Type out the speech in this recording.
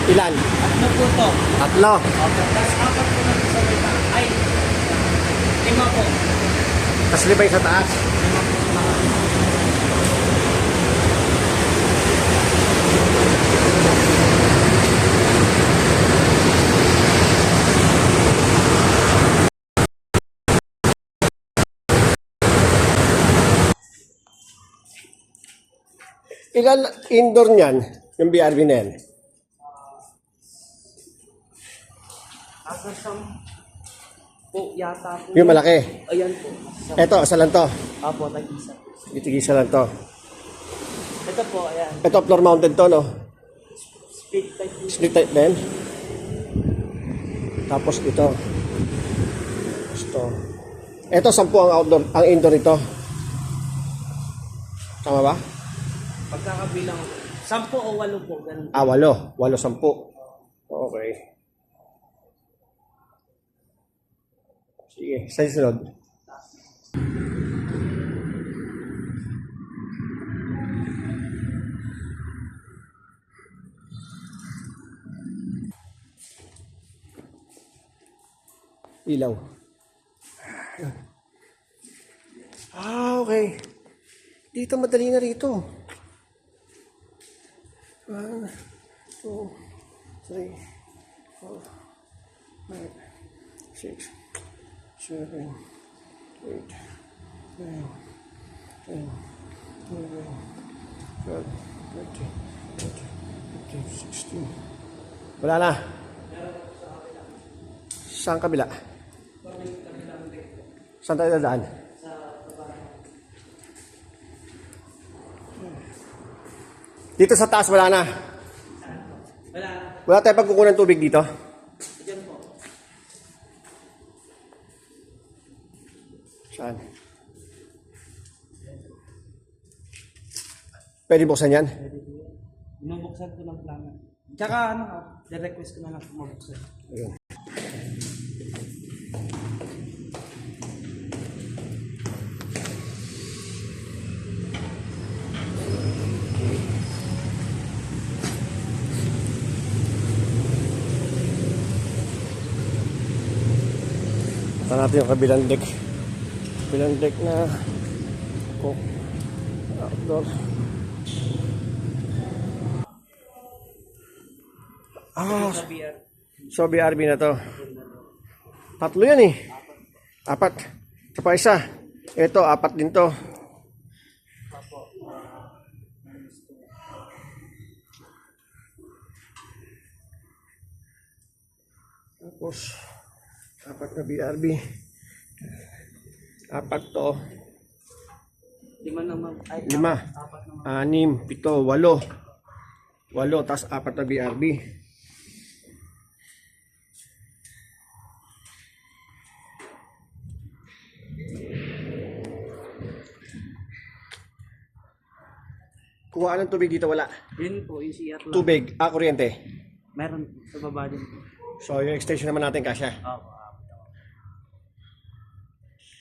Ilan? Tatlo po to. Tatlo. Opo. Tapos apat po na sa may taas. Ay, 5 po. Tapos 5 sa taas. 5 po sa taas. Ilan indoor niyan? Yung BRB na yan? Asa po yata po. Yung malaki. Ayan po. Eto, isa lang to. Apo, tag-isa. Itigisa lang to. Ito po, ayan. Ito, floor mounted to, no? Split type po. Split type din. Tapos ito. Ito. Ito, 10 ang outdoor, ang indoor ito. Tama ba? Pagkakabilang, 10 o 8 po. Ganun. 8. 8, 10. Okay. Sige, sa sunod. Ilaw. Okay. Dito madali na rito. 1, 2, 3, 4, 5, 6, 7, 8, 9, 10, 11, 12, 13, 14, 15, 16. Wala na. Saan kabila? Saan tayo dadaan? Dito sa taas wala na. Wala. Wala tayong pagkukunan ng tubig dito. Diyan po. Saan? Pwede buksan yan? Binubuksan ko ng plano. Tsaka ano, request ko na lang bumuksan. Ayun. Ito natin yung kabilang deck. Kabilang deck na outdoor. Sa BR. So BRB na to. 3 yan eh. 4. Ito pa isa. Ito, 4 din to. Tapos 4 na BRB. 4 to. 5 naman. Ay, 5, 4 naman. 6, 7, 8. 8, tas 4 na BRB. Kuha ng tubig dito, wala. Yun po, yung CR lang. Tubig, kuryente. Meron sa baba din po. So yung extension naman natin kasya. Opo.